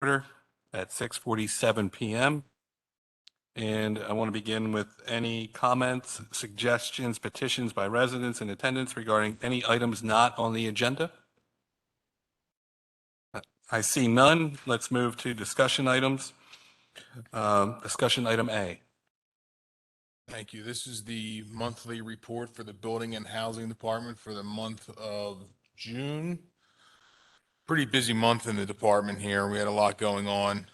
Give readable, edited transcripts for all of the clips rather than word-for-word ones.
Order at 6:47 p.m. And I want to begin with any comments, suggestions, petitions by residents in attendance regarding any items not on the agenda. I see none. Let's move to discussion items. Discussion item A. Thank you. This is the monthly report for the Building and Housing Department for the month of June. Pretty busy month in the department here. We had a lot going on.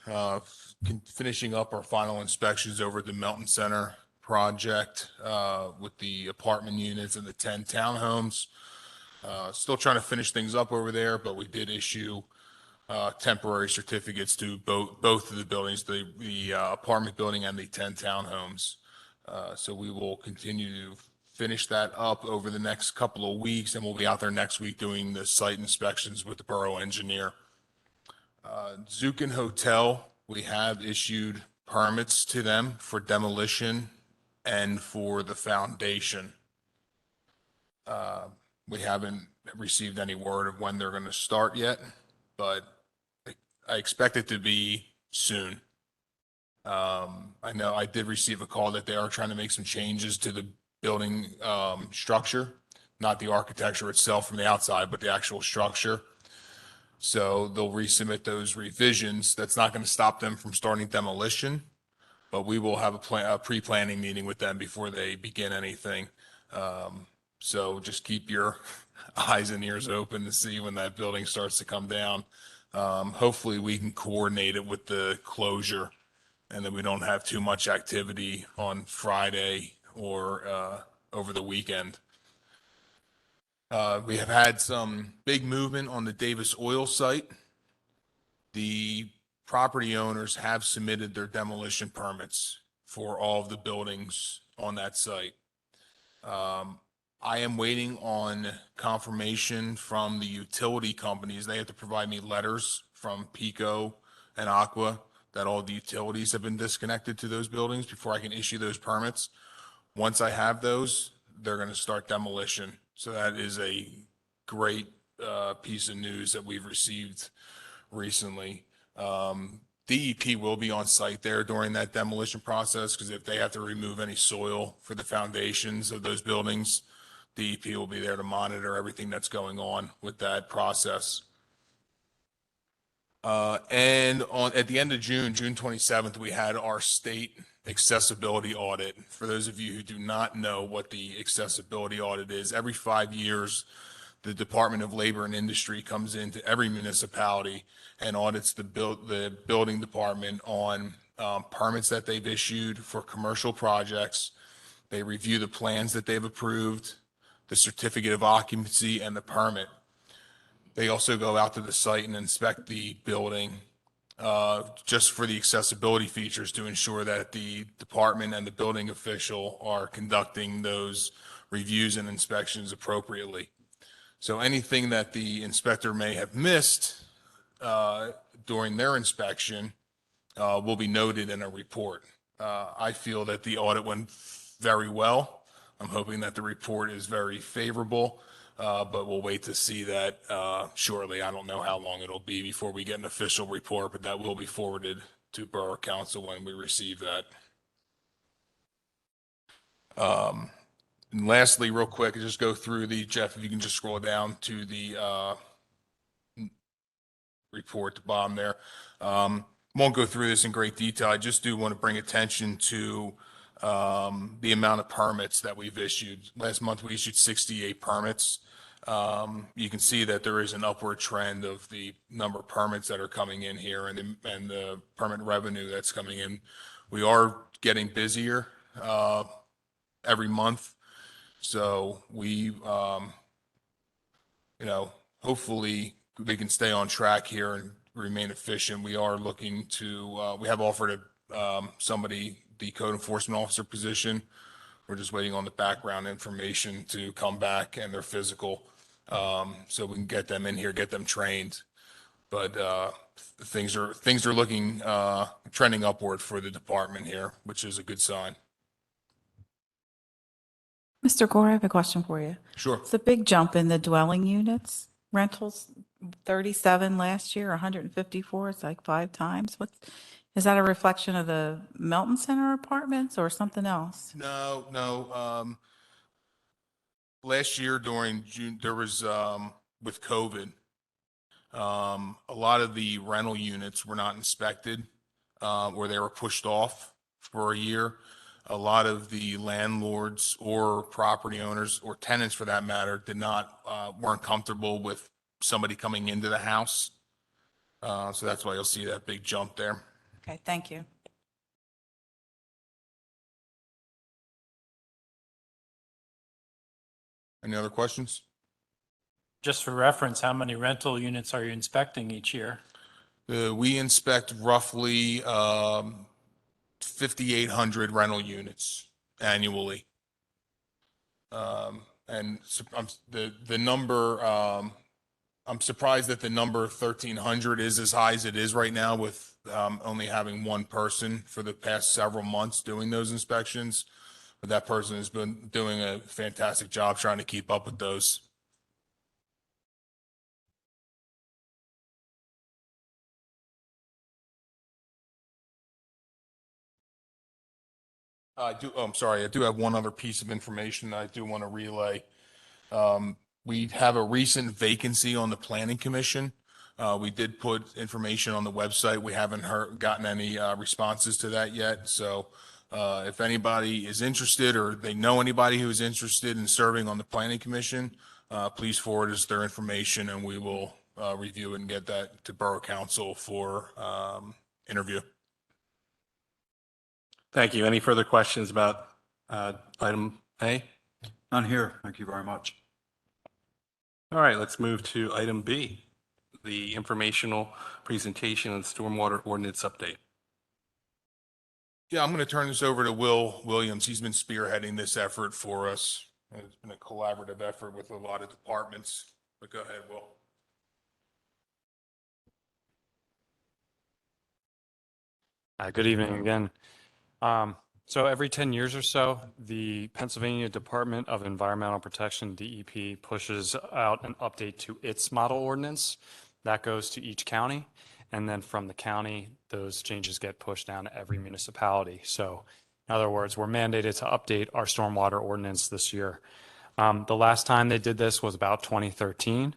Finishing up our final inspections over at the Melton Center project with the apartment units and the 10 townhomes. Still trying to finish things up over there, but we did issue temporary certificates to both of the buildings, the apartment building and the 10 townhomes. So we will continue to finish that up over the next couple of weeks, and we'll be out there next week doing the site inspections with the borough engineer. Zukin Hotel, we have issued permits to them for demolition and for the foundation. We haven't received any word of when they're going to start yet, but I expect it to be soon. I know I did receive a call that they are trying to make some changes to the building structure, not the architecture itself from the outside, but the actual structure. So they'll resubmit those revisions. That's not going to stop them from starting demolition, but we will have a pre-planning meeting with them before they begin anything. So just keep your eyes and ears open to see when that building starts to come down. Hopefully we can coordinate it with the closure and then we don't have too much activity on Friday or over the weekend. We have had some big movement on the Davis Oil site. The property owners have submitted their demolition permits for all of the buildings on that site. I am waiting on confirmation from the utility companies. They have to provide me letters from Pico and Aqua that all the utilities have been disconnected to those buildings before I can issue those permits. Once I have those, they're going to start demolition. So that is a great piece of news that we've received recently. DEP will be on site there during that demolition process because if they have to remove any soil for the foundations of those buildings, DEP will be there to monitor everything that's going on with that process. And at the end of June 27th, we had our state accessibility audit. For those of you who do not know what the accessibility audit is, every 5 years, the Department of Labor and Industry comes into every municipality and audits the building department on permits that they've issued for commercial projects. They review the plans that they've approved, the certificate of occupancy, and the permit. They also go out to the site and inspect the building just for the accessibility features to ensure that the department and the building official are conducting those reviews and inspections appropriately. So anything that the inspector may have missed during their inspection will be noted in a report. I feel that the audit went very well. I'm hoping that the report is very favorable. But we'll wait to see that shortly. I don't know how long it'll be before we get an official report, but that will be forwarded to Borough Council when we receive that. And lastly, real quick, just go through Jeff, if you can just scroll down to the report at the bottom there. Won't go through this in great detail. I just do want to bring attention to the amount of permits that we've issued. Last month, we issued 68 permits. You can see that there is an upward trend of the number of permits that are coming in here and the permit revenue that's coming in. We are getting busier every month. So we, hopefully we can stay on track here and remain efficient. We are looking to, we have offered somebody the code enforcement officer position. We're just waiting on the background information to come back and their physical, so we can get them in here, get them trained. But things are looking trending upward for the department here, which is a good sign. Mr. Gore, I have a question for you. Sure. It's a big jump in the dwelling units rentals. 37 last year, 154, it's like 5 times. Is that a reflection of the Melton Center apartments or something else? No, no. Last year during June, there was, with COVID, a lot of the rental units were not inspected, or they were pushed off for a year. A lot of the landlords or property owners or tenants for that matter weren't comfortable with somebody coming into the house. So that's why you'll see that big jump there. Okay, thank you. Any other questions? Just for reference, how many rental units are you inspecting each year? We inspect roughly 5,800 rental units annually. And the number, I'm surprised that the number 1,300 is as high as it is right now with only having one person for the past several months doing those inspections. But that person has been doing a fantastic job trying to keep up with those. I'm sorry, I do have one other piece of information that I do want to relay. We have a recent vacancy on the Planning Commission. We did put information on the website. We haven't gotten any responses to that yet. So if anybody is interested or they know anybody who is interested in serving on the Planning Commission, please forward us their information and we will review it and get that to Borough Council for interview. Thank you. Any further questions about item A? None here. Thank you very much. All right, let's move to item B, the informational presentation on Stormwater Ordinance update. Yeah, I'm going to turn this over to Will Williams. He's been spearheading this effort for us. It's been a collaborative effort with a lot of departments. But go ahead, Will. Good evening again. So every 10 years or so, the Pennsylvania Department of Environmental Protection, DEP, pushes out an update to its model ordinance. That goes to each county. And then from the county, those changes get pushed down to every municipality. So in other words, we're mandated to update our stormwater ordinance this year. The last time they did this was about 2013.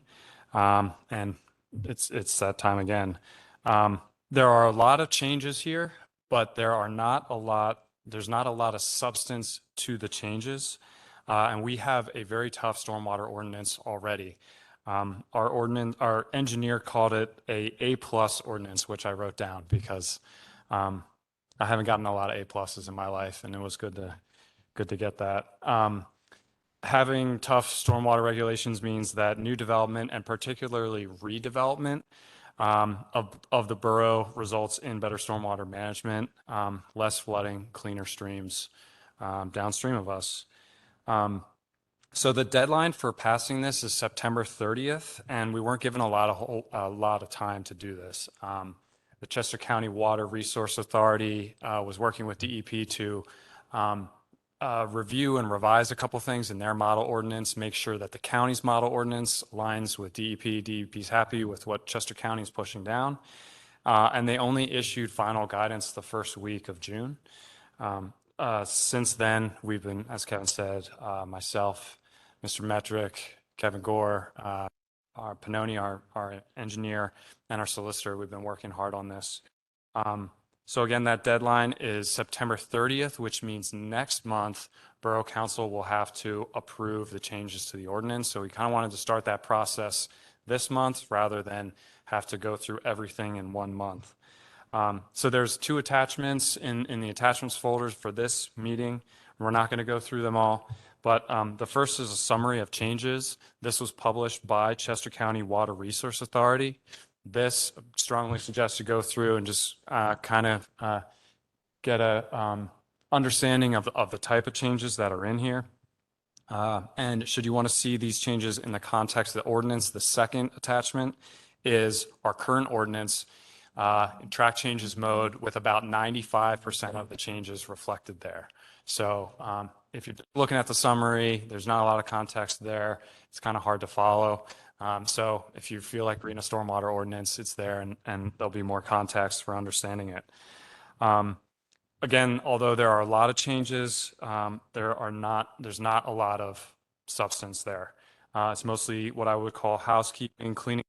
And it's that time again. There are a lot of changes here, but there's not a lot of substance to the changes. And we have a very tough stormwater ordinance already. Our engineer called it A+ ordinance, which I wrote down because I haven't gotten a lot of A+ in my life, and it was good to get that. Having tough stormwater regulations means that new development and particularly redevelopment of the borough results in better stormwater management, less flooding, cleaner streams downstream of us. So the deadline for passing this is September 30th, and we weren't given a lot of time to do this. The Chester County Water Resource Authority was working with DEP to review and revise a couple things in their model ordinance, make sure that the county's model ordinance aligns with DEP. DEP's happy with what Chester County is pushing down. And they only issued final guidance the first week of June. Since then, we've been, as Kevin said, myself, Mr. Metrick, Kevin Gore, our Pannoni, our engineer, and our solicitor, we've been working hard on this. So again, that deadline is September 30th, which means next month, Borough Council will have to approve the changes to the ordinance. So we kind of wanted to start that process this month rather than have to go through everything in 1 month. So there's 2 attachments in the attachments folders for this meeting. We're not going to go through them all, but the first is a summary of changes. This was published by Chester County Water Resource Authority. This strongly suggests to go through and just kind of get a understanding of the type of changes that are in here. And should you want to see these changes in the context of the ordinance, the second attachment is our current ordinance in track changes mode with about 95% of the changes reflected there. So if you're looking at the summary, there's not a lot of context there. It's kind of hard to follow. So if you feel like reading a stormwater ordinance, it's there and there'll be more context for understanding it. Again, although there are a lot of changes, there's not a lot of substance there. It's mostly what I would call housekeeping, cleaning,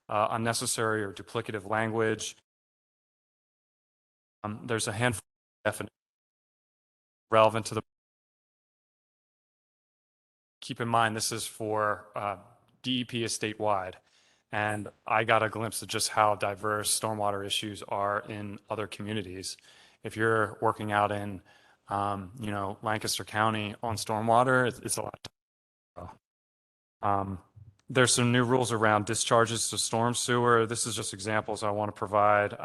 unnecessary or duplicative language. There's a handful of definitions relevant to the. Keep in mind, this is for DEP is statewide. And I got a glimpse of just how diverse stormwater issues are in other communities. If you're working out in, Lancaster County on stormwater, it's a lot. There's some new rules around discharges to storm sewer. This is just examples I want to provide.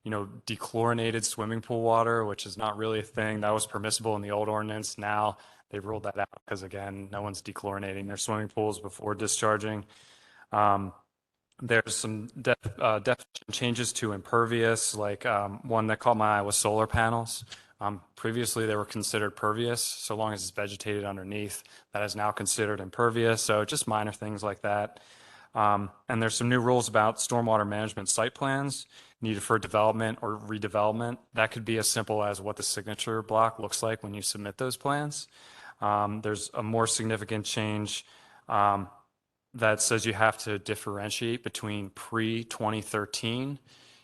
Dechlorinated swimming pool water, which is not really a thing. That was permissible in the old ordinance. Now they've ruled that out because, again, no one's dechlorinating their swimming pools before discharging. There's some definition changes to impervious, like one that caught my eye was solar panels. Previously, they were considered pervious, so long as it's vegetated underneath. That is now considered impervious, so just minor things like that. And there's some new rules about stormwater management site plans needed for development or redevelopment. That could be as simple as what the signature block looks like when you submit those plans. There's a more significant change that says you have to differentiate between pre-2013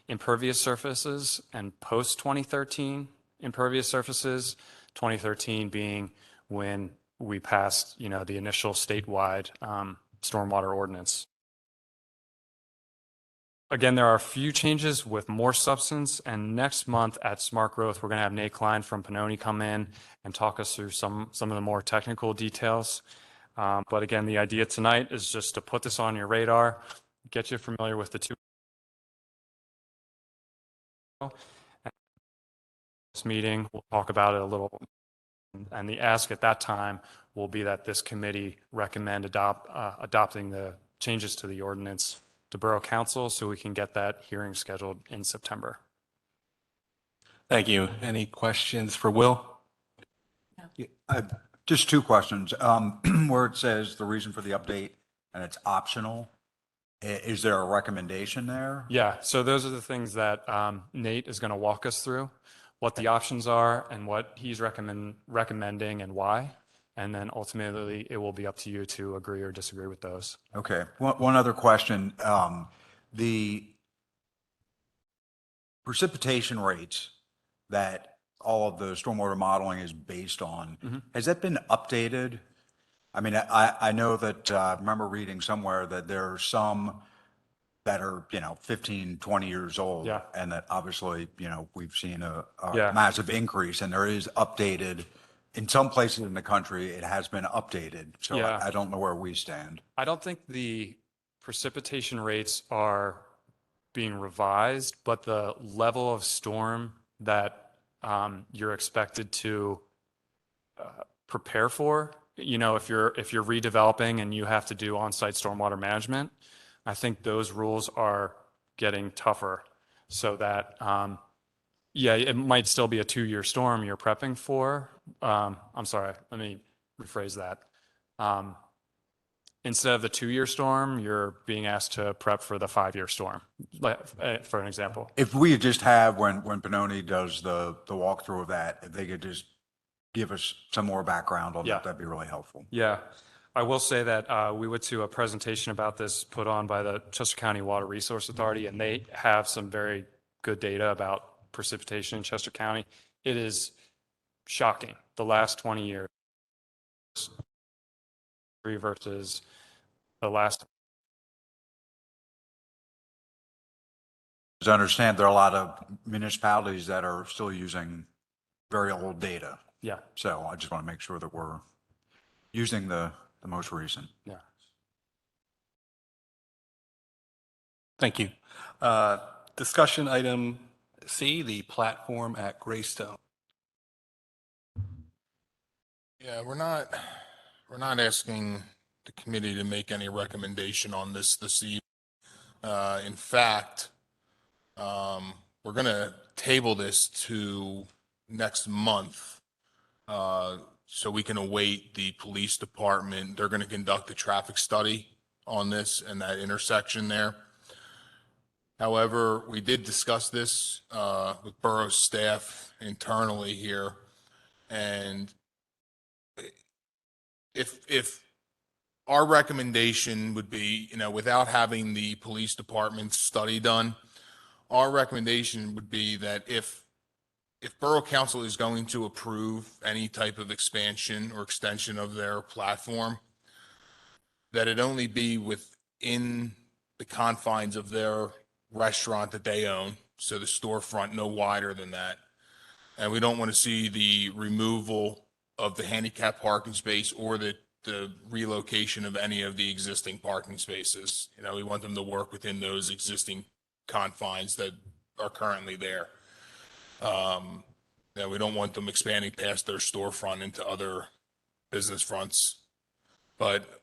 impervious surfaces and post-2013 impervious surfaces, 2013 being when we passed, the initial statewide stormwater ordinance. Again, there are a few changes with more substance, and next month at Smart Growth, we're going to have Nate Klein from Pannoni come in and talk us through some of the more technical details. But again, the idea tonight is just to put this on your radar, get you familiar with the two. This meeting, we'll talk about it a little, and the ask at that time will be that this committee recommend adopting the changes to the ordinance to Borough Council so we can get that hearing scheduled in September. Thank you. Any questions for Will? Just two questions. Where it says the reason for the update and it's optional, is there a recommendation there? Yeah, so those are the things that Nate is going to walk us through, what the options are and what he's recommending and why. And then ultimately, it will be up to you to agree or disagree with those. Okay. One other question. The precipitation rates that all of the stormwater modeling is based on, has that been updated? I mean, I know that, I remember reading somewhere that there are some that are, 15, 20 years old. Yeah. And that obviously, we've seen a Yeah. massive increase, and there is updated, in some places in the country, it has been updated. So Yeah. I don't know where we stand. I don't think the precipitation rates are being revised, but the level of storm that you're expected to prepare for, if you're redeveloping and you have to do on-site stormwater management, I think those rules are getting tougher so that, it might still be a 2-year storm you're prepping for. I'm sorry, let me rephrase that. Instead of the 2-year storm, you're being asked to prep for the 5-year storm, for an example. If we just have, when Pannoni does the walkthrough of that, if they could just give us some more background on Yeah. that, that'd be really helpful. Yeah, I will say that we went to a presentation about this put on by the Chester County Water Resource Authority, and they have some very good data about precipitation in Chester County. It is shocking. The last 20 years versus the last. As I understand, there are a lot of municipalities that are still using very old data. Yeah, So I just want to make sure that we're using the most recent. yeah. Thank you. Discussion item C, the platform at Greystone. Yeah, we're not asking the committee to make any recommendation on this evening. In fact, we're going to table this to next month, so we can await the police department. They're going to conduct a traffic study on this and that intersection there. However, we did discuss this with borough staff internally here, and if our recommendation would be, without having the police department's study done, our recommendation would be that if Borough Council is going to approve any type of expansion or extension of their platform, that it only be within the confines of their restaurant that they own, so the storefront no wider than that. And we don't want to see the removal of the handicap parking space or the relocation of any of the existing parking spaces. We want them to work within those existing confines that are currently there. We don't want them expanding past their storefront into other business fronts. But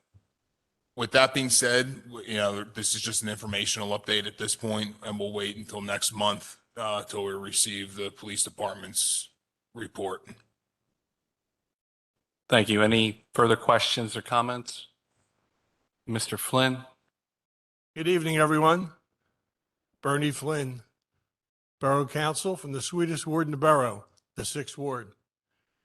with that being said, this is just an informational update at this point, and we'll wait until next month till we receive the police department's report. Thank you. Any further questions or comments? Mr. Flynn? Good evening, everyone. Bernie Flynn, Borough Council from the sweetest ward in the borough, the 6th Ward.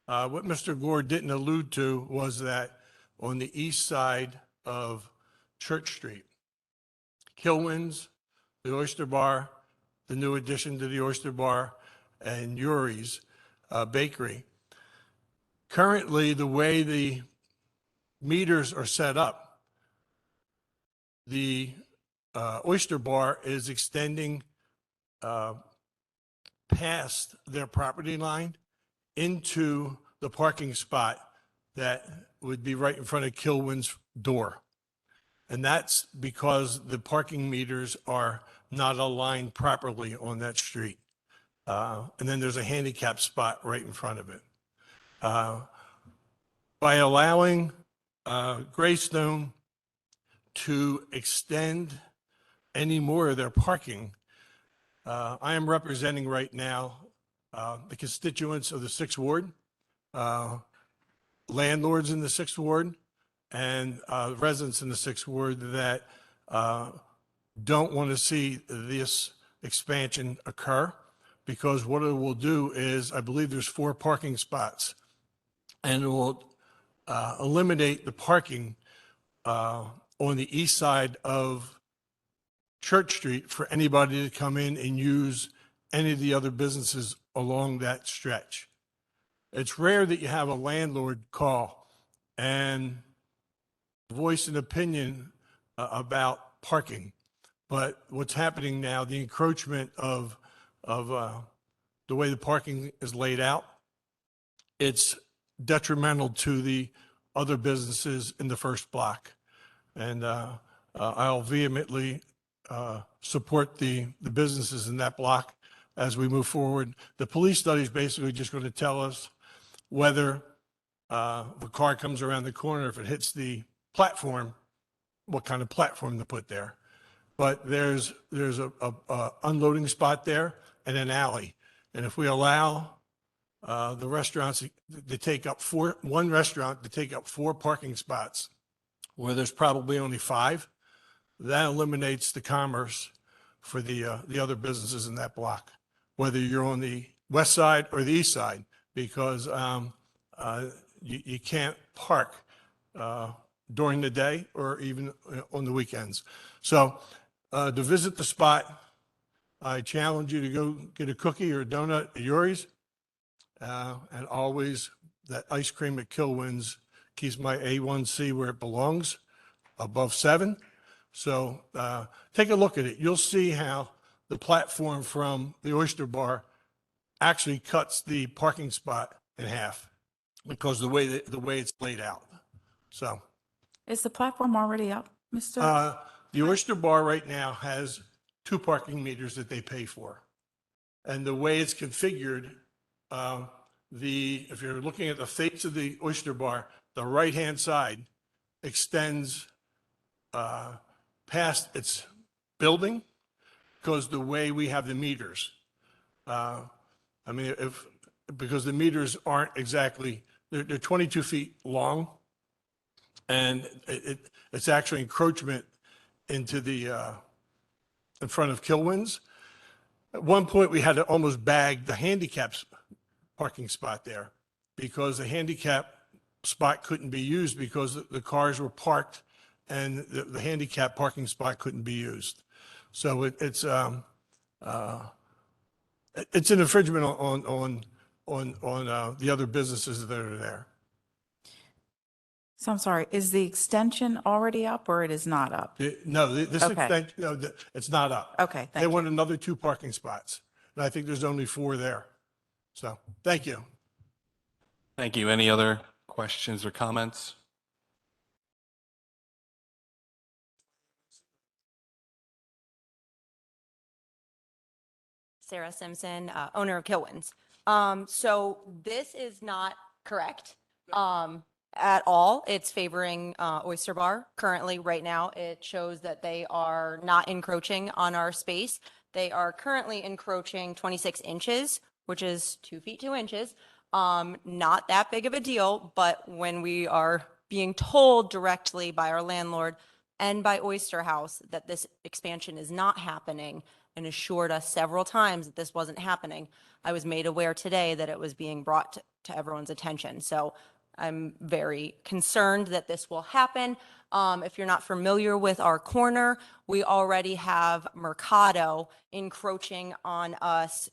What Mr. Gore didn't allude to was that on the east side of Church Street, Kilwin's, the Oyster Bar, the new addition to the Oyster Bar, and Yuri's Bakery. Currently, the way the meters are set up, the Oyster Bar is extending past their property line into the parking spot that would be right in front of Kilwin's door. And that's because the parking meters are not aligned properly on that street. And then there's a handicap spot right in front of it. By allowing Greystone to extend any more of their parking, I am representing right now the constituents of the 6th Ward, landlords in the 6th Ward, and residents in the 6th Ward that don't want to see this expansion occur, because what it will do is, I believe there's 4 parking spots, and it will eliminate the parking on the east side of Church Street for anybody to come in and use any of the other businesses along that stretch. It's rare that you have a landlord call and voice an opinion about parking. But what's happening now, the encroachment of the way the parking is laid out, it's detrimental to the other businesses in the first block. And I'll vehemently support the businesses in that block as we move forward. The police study is basically just going to tell us whether if a car comes around the corner, if it hits the platform, what kind of platform to put there. But there's a unloading spot there and an alley. And if we allow the restaurants to take up one restaurant to take up 4 parking spots where there's probably only 5, that eliminates the commerce for the other businesses in that block, whether you're on the west side or the east side, because you can't park during the day or even on the weekends. So to visit the spot, I challenge you to go get a cookie or a donut at Yuri's. And always that ice cream at Kilwin's keeps my A1C where it belongs, above 7. So take a look at it. You'll see how the platform from the Oyster Bar actually cuts the parking spot in half because the way it's laid out. So Is the platform already up, Mr.? the Oyster Bar right now has 2 parking meters that they pay for. And the way it's configured, if you're looking at the face of the Oyster Bar, the right-hand side extends past its building because the way we have the meters. Because the meters aren't exactly they're 22 feet long, and it's actually encroachment into the, in front of Kilwins. At one point, we had to almost bag the handicap parking spot there because the handicap spot couldn't be used because the cars were parked and the handicap parking spot couldn't be used. So it's an infringement on the other businesses that are there. So I'm sorry, is the extension already up or it is not up? No, this Okay. extension, no, it's not up. Okay, They thank want you. another 2 parking spots, and I think there's only 4 there. So, thank you. Thank you. Any other questions or comments? Sarah Simpson, owner of Kilwins. So this is not correct at all. It's favoring Oyster Bar currently right now. It shows that they are not encroaching on our space. They are currently encroaching 26 inches, which is 2 feet 2 inches. Not that big of a deal, but when we are being told directly by our landlord and by Oyster House that this expansion is not happening, and assured us several times that this wasn't happening, I was made aware today that it was being brought to everyone's attention. So I'm very concerned that this will happen. If you're not familiar with our corner, we already have Mercado encroaching on us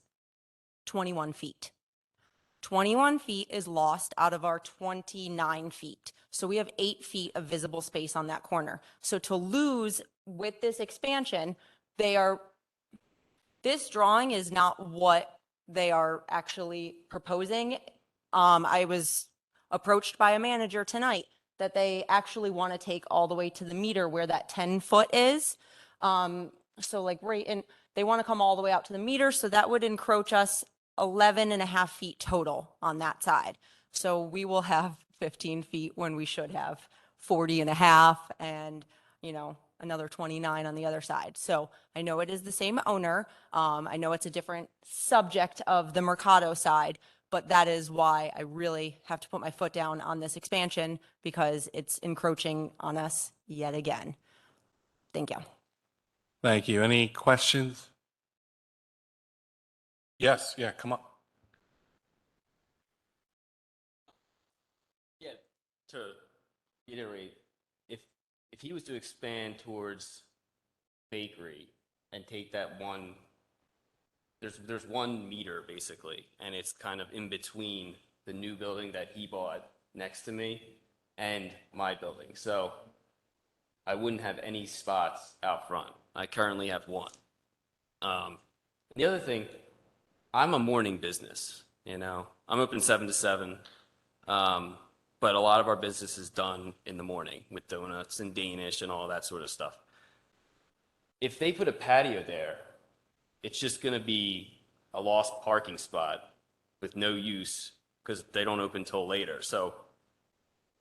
21 feet. 21 feet is lost out of our 29 feet. So we have 8 feet of visible space on that corner. So to lose with this expansion, this drawing is not what they are actually proposing. I was approached by a manager tonight that they actually want to take all the way to the meter where that 10-foot is. So like and they want to come all the way out to the meter. So that would encroach us 11 and a half feet total on that side. So we will have 15 feet when we should have 40 and a half and, another 29 on the other side. So I know it is the same owner. I know it's a different subject of the Mercado side, but that is why I really have to put my foot down on this expansion because it's encroaching on us yet again. Thank you. Thank you. Any questions? Yes, yeah, come on. Yeah, to reiterate, if he was to expand towards bakery and take that one, there's 1 meter basically, and it's kind of in between the new building that he bought next to me and my building. So I wouldn't have any spots out front. I currently have 1. The other thing, I'm a morning business, I'm open 7 to 7. But a lot of our business is done in the morning with donuts and Danish and all that sort of stuff. If they put a patio there, it's just going to be a lost parking spot with no use because they don't open till later. So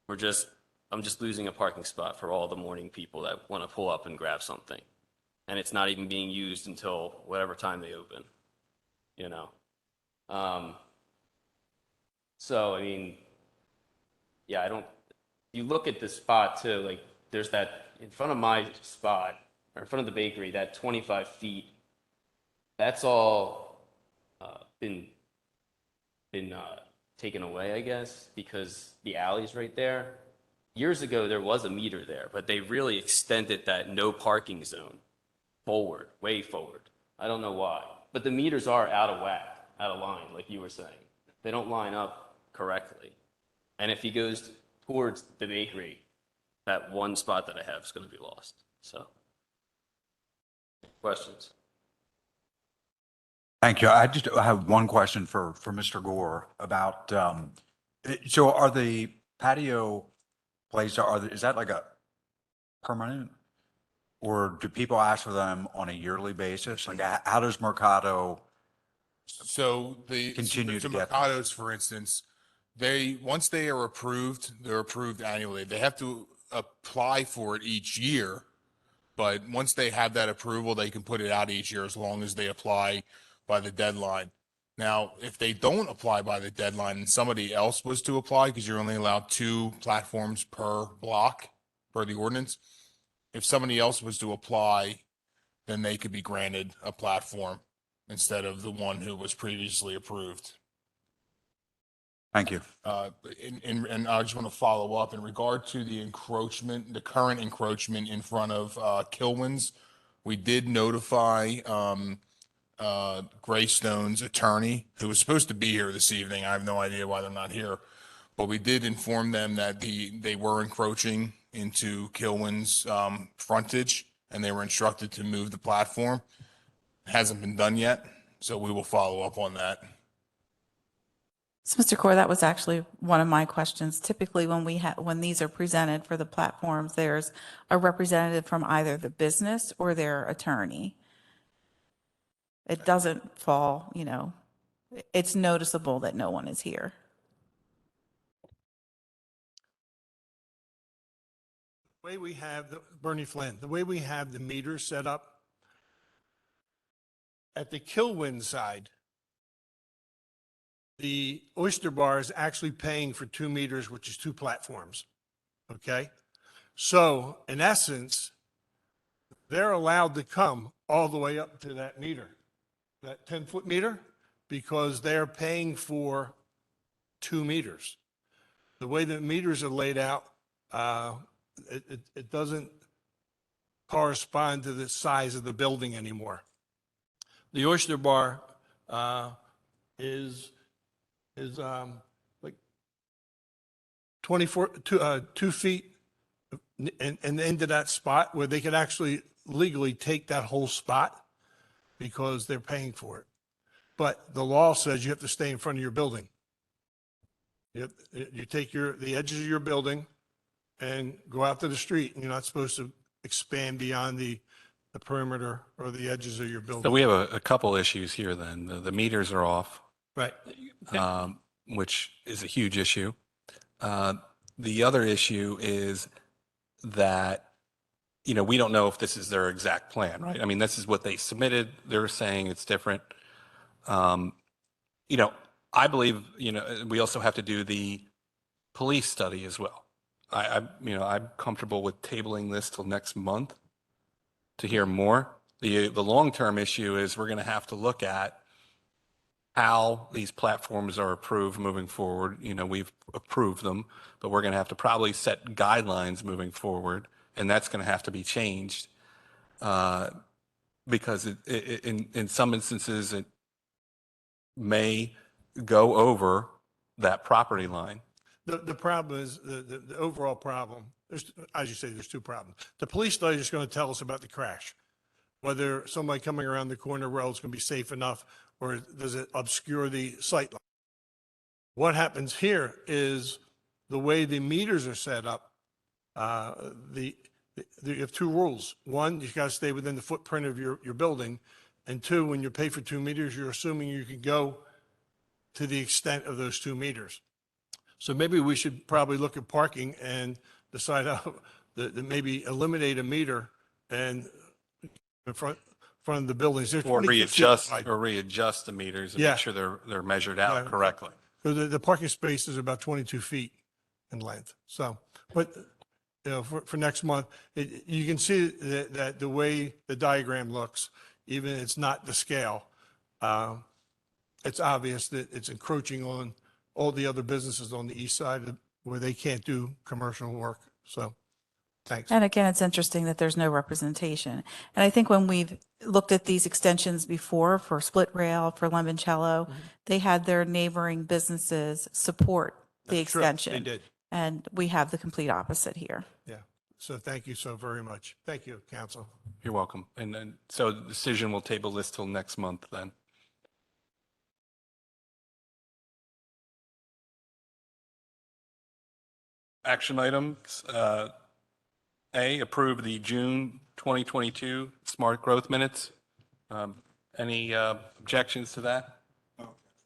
I'm just losing a parking spot for all the morning people that want to pull up and grab something. And it's not even being used until whatever time they open, So, yeah, you look at the spot too, like there's that in front of my spot, or in front of the bakery, that 25 feet, that's all been taken away, I guess, because the alley's right there. Years ago, there was a meter there, but they really extended that no parking zone forward, way forward. I don't know why, but the meters are out of whack, out of line, like you were saying. They don't line up correctly. And if he goes towards the bakery, that 1 spot that I have is going to be lost. So, questions? Thank you. I have one question for Mr. Gore about, so are the patio places, is that like a permanent? Or do people ask for them on a yearly basis? Like how does Mercado, So Continue to get them. Mercados, for instance, once they are approved, they're approved annually. They have to apply for it each year, but once they have that approval, they can put it out each year as long as they apply by the deadline. Now, if they don't apply by the deadline and somebody else was to apply, because you're only allowed 2 platforms per block per the ordinance, if somebody else was to apply, then they could be granted a platform instead of the one who was previously approved. Thank you. And I just want to follow up in regard to the encroachment, the current encroachment in front of Kilwins. We did notify Greystone's attorney, who was supposed to be here this evening. I have no idea why they're not here. But we did inform them that they were encroaching into Kilwin's frontage, and they were instructed to move the platform. Hasn't been done yet, so we will follow up on that. So, Mr. Core, that was actually one of my questions. Typically, when these are presented for the platforms, there's a representative from either the business or their attorney. It doesn't fall, it's noticeable that no one is here. The way we have, Bernie Flynn, the way we have the meters set up, at the Kilwin side, the Oyster Bar is actually paying for 2 meters, which is 2 platforms. Okay? So in essence, they're allowed to come all the way up to that meter, that 10-foot meter, because they're paying for 2 meters. The way the meters are laid out, it doesn't correspond to the size of the building anymore. The Oyster Bar is like 2 feet and into that spot where they could actually legally take that whole spot because they're paying for it. But the law says you have to stay in front of your building. You take the edges of your building and go out to the street, and you're not supposed to expand beyond the perimeter or the edges of your So building. we have a couple issues here then. The meters are off, Right. which is a huge issue. The other issue is that, we don't know if this is their exact plan, right? I mean, this is what they submitted. They're saying it's different. I believe, we also have to do the police study as well. I'm comfortable with tabling this till next month to hear more. The long-term issue is we're going to have to look at how these platforms are approved moving forward. We've approved them, but we're going to have to probably set guidelines moving forward, and that's going to have to be changed because in some instances it may go over that property line. The problem is, the overall problem, as you say, there's 2 problems. The police study is going to tell us about the crash, whether somebody coming around the corner road is going to be safe enough, or does it obscure the sight line? What happens here is the way the meters are set up, you have 2 rules. One, you got to stay within the footprint of your building. And 2, when you pay for 2 meters, you're assuming you can go to the extent of those 2 meters. So maybe we should probably look at parking and decide how that maybe eliminate a meter and in front of the buildings. There's Or 22 feet readjust the meters and Yeah. make sure they're measured out Right. correctly. So the parking space is about 22 feet in length. So, but, for next month, you can see that the way the diagram looks, even it's not the scale, it's obvious that it's encroaching on all the other businesses on the east side where they can't do commercial work. So, thanks. And again, it's interesting that there's no representation. And I think when we've looked at these extensions before for Split Rail, for Limoncello, they had their neighboring businesses support the That's true. extension. They did. And we have the complete opposite here. Yeah. So thank you so very much. Thank you, council. You're welcome. And then, so the decision will table this till next month then. Action items. A, approve the June 2022 smart growth minutes. Any objections to that?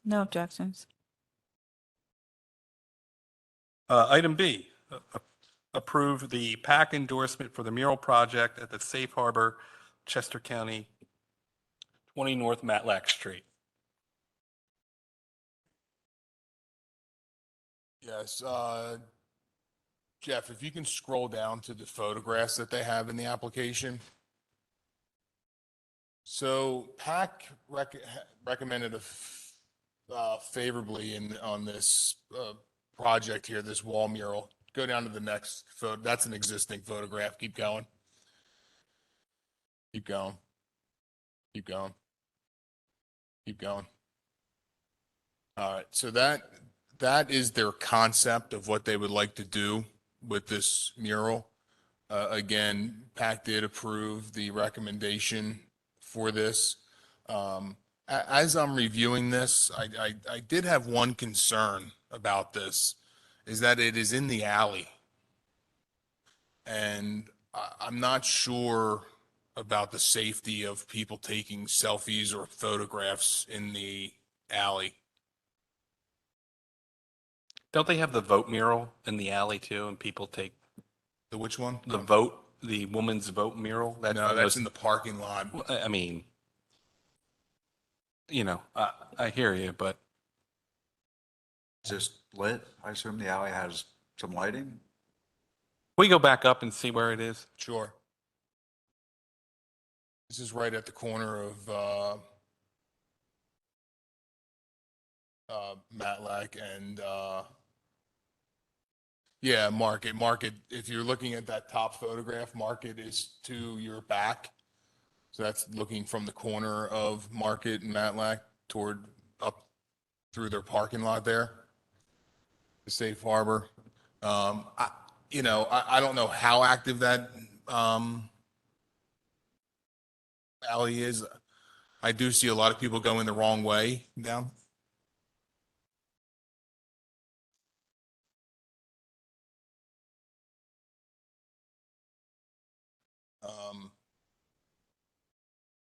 No objections. Item B, approve the PAC endorsement for the mural project at the Safe Harbor, Chester County, 20 North Matlack Street. Yes, Jeff, if you can scroll down to the photographs that they have in the application. So PAC recommended favorably on this project here, this wall mural. Go down to the next photo. That's an existing photograph. Keep going. Keep going. Keep going. Keep going. All right. So that is their concept of what they would like to do with this mural. Again, PAC did approve the recommendation for this. As I'm reviewing this, I did have one concern about this, is that it is in the alley. And I'm not sure about the safety of people taking selfies or photographs in the alley. Don't they have the vote mural in the alley too, and people take The which one? the vote, the woman's vote mural? No, that's in the parking lot. I mean, you know, I hear you, but Is this lit? I assume the alley has some lighting? we go back up and see where it is. Sure. This is right at the corner of Matlab and yeah, Market. Market, if you're looking at that top photograph, Market is to your back. So that's looking from the corner of Market and Matlab toward up through their parking lot there. The safe harbor. I don't know how active that alley is. I do see a lot of people going the wrong way down.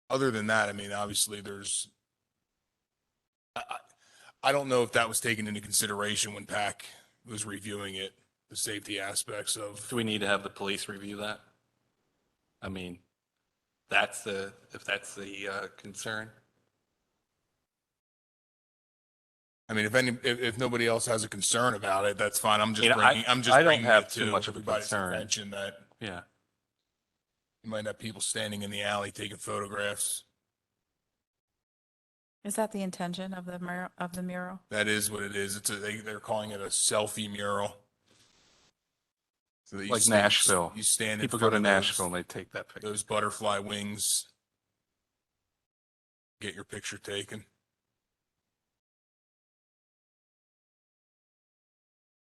Other than that, I mean, obviously I don't know if that was taken into consideration when PAC was reviewing it, the safety aspects of. Do we need to have the police review that? I mean, if that's the concern. I mean, if nobody else has a concern about it, that's fine. I'm just You know, bringing, I'm just I don't bringing have it too to much of a everybody's concern. attention that Yeah. you might have people standing in the alley taking photographs. Is that the intention of the mural? That is what it is. They're calling it a selfie mural. So that you Like stand- Nashville. You stand in People go front to of Nashville and they take that picture. those butterfly wings. Get your picture taken.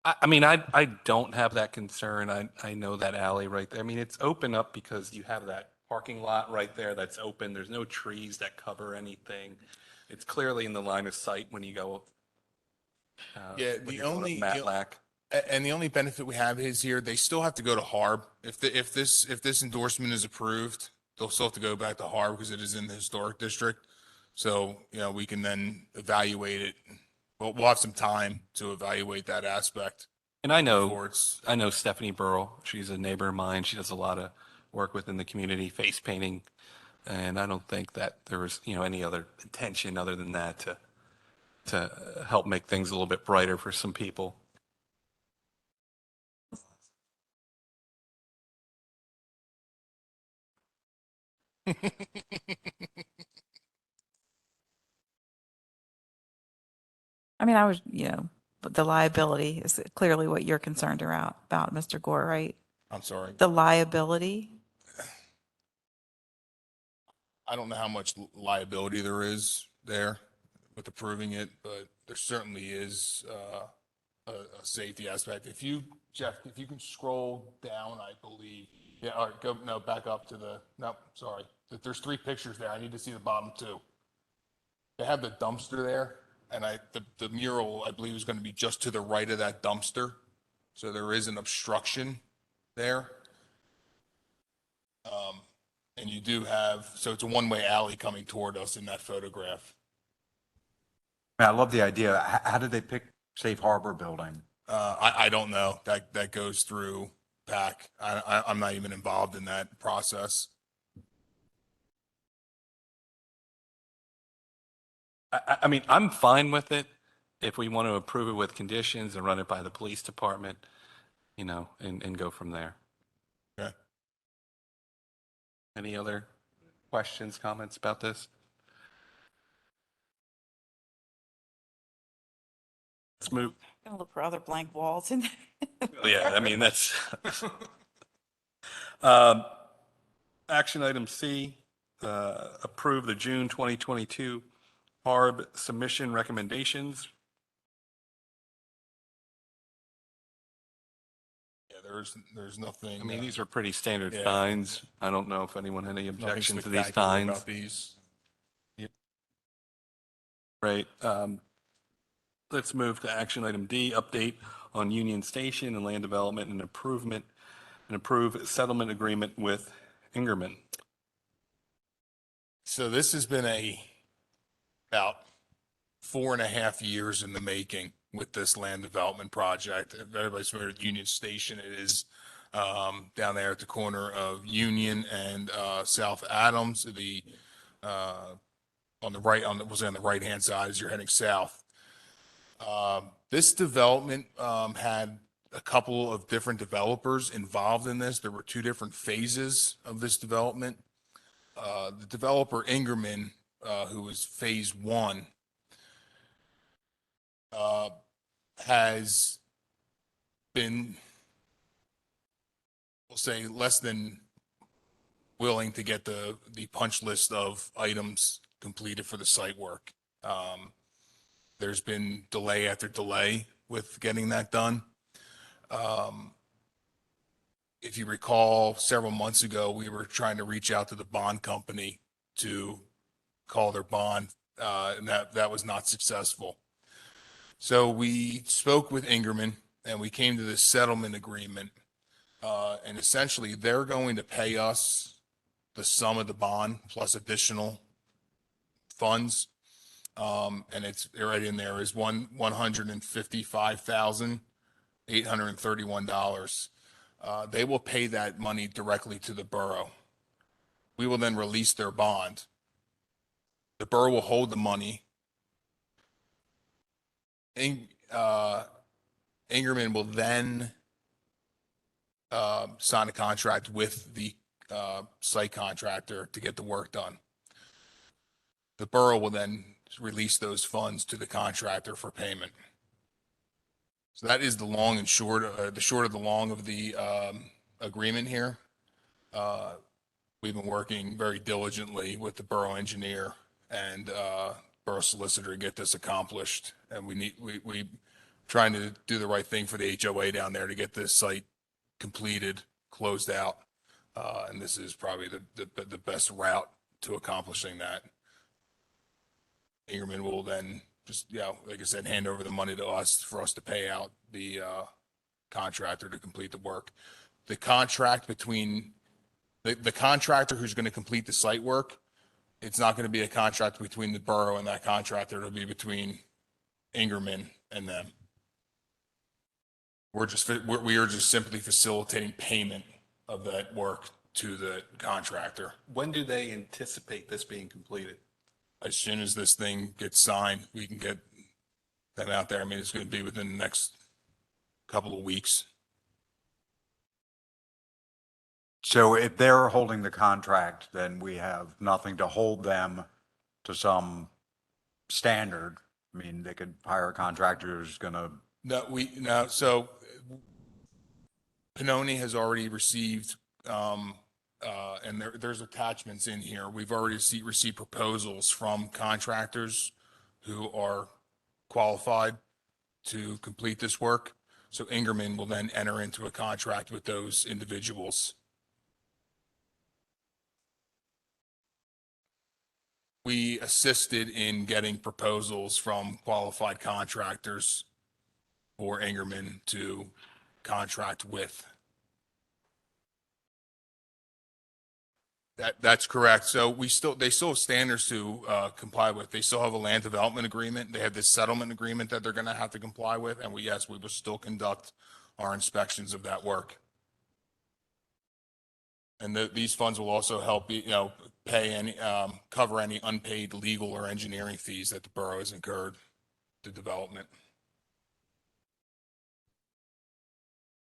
I mean, I don't have that concern. I know that alley right there. I mean, it's open up because you have that parking lot right there that's open. There's no trees that cover anything. It's clearly in the line of sight when you go. Yeah, when the you're going up only- Matlack. And the only benefit we have is here, they still have to go to HARB. If this endorsement is approved, they'll still have to go back to HARB because it is in the historic district. So, we can then evaluate it. We'll have some time to evaluate that aspect. And I before know, it's- I know Stephanie Burrell. She's a neighbor of mine. She does a lot of work within the community, face painting. And I don't think that there was, any other intention other than that to help make things a little bit brighter for some people. I mean, but the liability is clearly what you're concerned about, Mr. Gore, right? I'm sorry. The liability? I don't know how much liability there is there with approving it, but there certainly is a safety aspect. Jeff, if you can scroll down, I believe. Yeah, all right, back up to no, sorry. There's 3 pictures there. I need to see the bottom 2. They have the dumpster there, and the mural, I believe, is going to be just to the right of that dumpster. So there is an obstruction there. And you do so it's a one-way alley coming toward us in that photograph. I love the idea. How did they pick Safe Harbor building? I don't know. That goes through PAC. I'm not even involved in that process. I mean, I'm fine with it. if we want to approve it with conditions and run it by the police department, you know, and go from there. Okay. Any other questions, comments about this? Let's move. Gonna look for other blank walls in there. Yeah, I mean, that's. Action item C, approve the June 2022 HARB submission recommendations. Yeah, there's nothing. I mean, these are pretty standard yeah. fines. I don't know if anyone had any nothing objections to these spectacular fines. about these. Right. Let's move to action item D, update on Union Station and land development and improvement, and approve settlement agreement with Ingerman. So this has been about 4.5 years in the making with this land development project. If everybody's familiar with Union Station, it is down there at the corner of Union and South Adams. On the right, on the right-hand side as you're heading south. This development had a couple of different developers involved in this. There were 2 different phases of this development. The developer Ingerman, who was phase 1, has been, we'll say, less than willing to get the punch list of items completed for the site work. There's been delay after delay with getting that done. If you recall, several months ago, we were trying to reach out to the bond company to call their bond, and that was not successful. So we spoke with Ingerman and we came to this settlement agreement. And essentially they're going to pay us the sum of the bond plus additional funds. And it's right in there is $155,831. They will pay that money directly to the borough. We will then release their bond. The borough will hold the money. Ingerman will then sign a contract with the site contractor to get the work done. The borough will then release those funds to the contractor for payment. So that is the long and short, the short of the long of the agreement here. We've been working very diligently with the borough engineer and borough solicitor to get this accomplished. And we trying to do the right thing for the HOA down there to get this site completed, closed out. And this is probably the best route to accomplishing that. Ingerman will then just, like I said, hand over the money to us for us to pay out the contractor to complete the work. The contract between the contractor who's going to complete the site work, it's not going to be a contract between the borough and that contractor. It'll be between Ingerman and them. We are just simply facilitating payment of that work to the contractor. When do they anticipate this being completed? As soon as this thing gets signed, we can get that out there. I mean, it's going to be within the next couple of weeks. So if they're holding the contract, then we have nothing to hold them to some standard. I mean, they could hire a contractor who's going to. No, so Pannoni has already received, and there's attachments in here. We've already received proposals from contractors who are qualified to complete this work. So Ingerman will then enter into a contract with those individuals. We assisted in getting proposals from qualified contractors for Ingerman to contract with. That's correct. So they still have standards to comply with. They still have a land development agreement. They have this settlement agreement that they're going to have to comply with. And we will still conduct our inspections of that work. And these funds will also help, pay any, cover any unpaid legal or engineering fees that the borough has incurred. the development.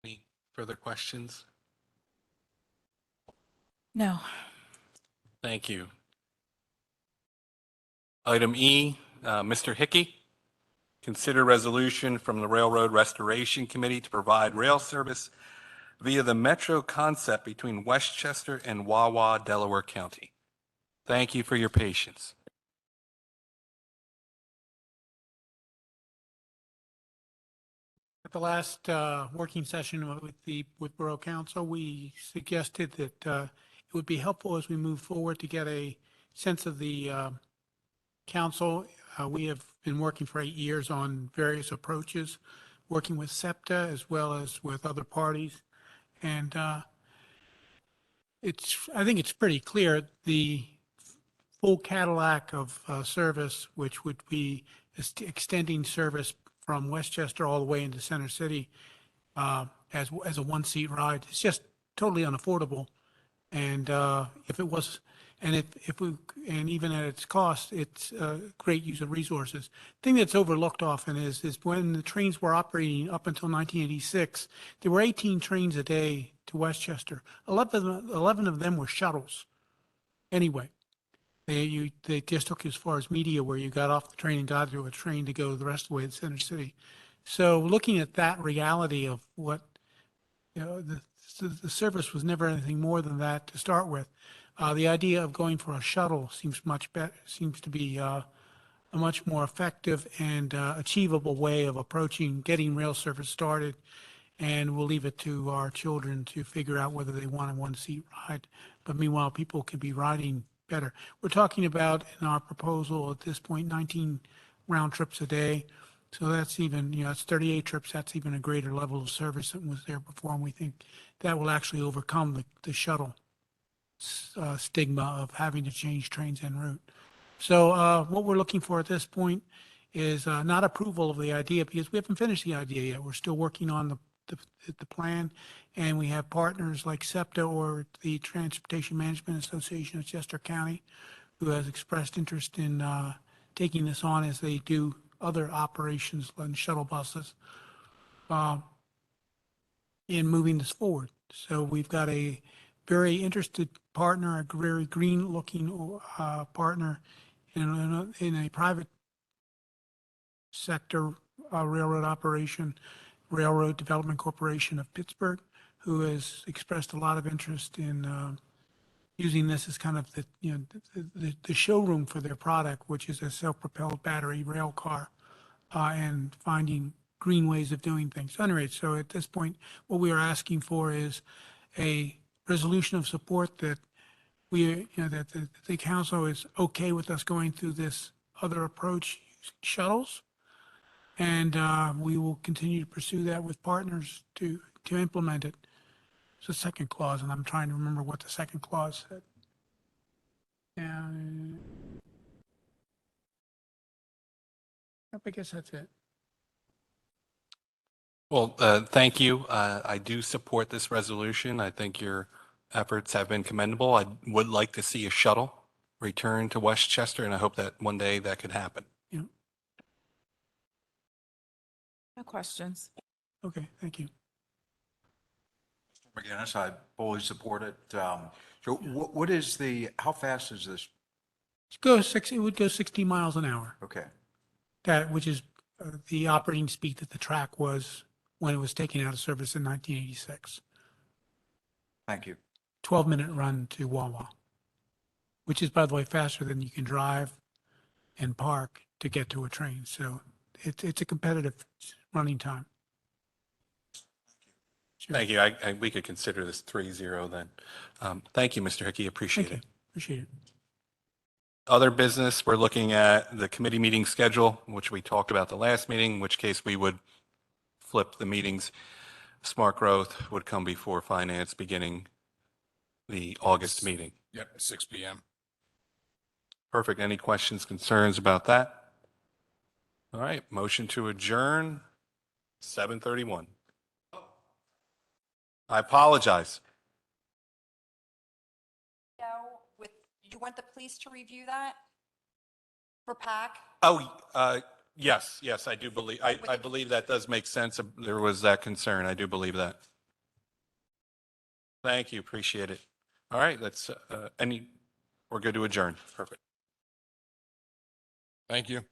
Any further questions? No. Thank you. Item E, Mr. Hickey, consider resolution from the Railroad Restoration Committee to provide rail service via the Metro concept between Westchester and Wawa, Delaware County. Thank you for your patience. At the last working session with Borough Council, we suggested that it would be helpful as we move forward to get a sense of the council. We have been working for 8 years on various approaches, working with SEPTA as well as with other parties. And I think it's pretty clear the full Cadillac of service, which would be extending service from Westchester all the way into Center City as a one-seat ride. It's just totally unaffordable. And if it was, and and even at its cost, it's a great use of resources. The thing that's overlooked often is when the trains were operating up until 1986, there were 18 trains a day to Westchester. 11 of them were shuttles. Anyway, they just took you as far as Media, where you got off the train and got to a train to go the rest of the way to Center City. So looking at that reality of what, the service was never anything more than that to start with. The idea of going for a shuttle seems much better, seems to be a much more effective and achievable way of approaching getting rail service started. And we'll leave it to our children to figure out whether they want a one-seat ride. But meanwhile, people can be riding better. We're talking about, in our proposal at this point, 19 round trips a day. So that's even, it's 38 trips. That's even a greater level of service than was there before. And we think that will actually overcome the shuttle stigma of having to change trains en route. So what we're looking for at this point is not approval of the idea, because we haven't finished the idea yet. We're still working on the plan, and we have partners like SEPTA or the Transportation Management Association of Chester County, who has expressed interest in taking this on as they do other operations like shuttle buses in moving this forward. So we've got a very interested partner, a very green-looking partner in a private sector railroad operation, Railroad Development Corporation of Pittsburgh, who has expressed a lot of interest in using this as kind of the showroom for their product, which is a self-propelled battery rail car, and finding green ways of doing things. Anyway, so at this point, what we are asking for is a resolution of support that that the council is okay with us going through this other approach, shuttles, and we will continue to pursue that with partners to implement it. It's the second clause, and I'm trying to remember what the second clause said. And I guess that's it. Well, thank you. I do support this resolution. I think your efforts have been commendable. I would like to see a shuttle return to Westchester, and I hope that one day that could happen. Yeah. No questions. Okay, thank you. McGinnis, I fully support it. So what is how fast is this? It would go 60 miles an hour. Okay. Which is the operating speed that the track was when it was taken out of service in 1986. Thank you. 12-minute run to Wawa, which is, by the way, faster than you can drive and park to get to a train. So it's a competitive running time. Sure. Thank you. We could consider this 3-0 then. Thank you, Mr. Hickey. Appreciate Thank it. you. Appreciate it. Other business, we're looking at the committee meeting schedule, which we talked about the last meeting, in which case we would flip the meetings. Smart growth would come before finance beginning the August meeting. Yep, 6 p.m. Perfect. Any questions, concerns about that? All right, motion to adjourn, 7:31. I apologize. You want the police to review that for PAC? Oh, Yes, yes, I do believe, I believe that does make sense. There was that concern. I do believe that. Thank you, appreciate it. All right, we're good to adjourn. Perfect. Thank you.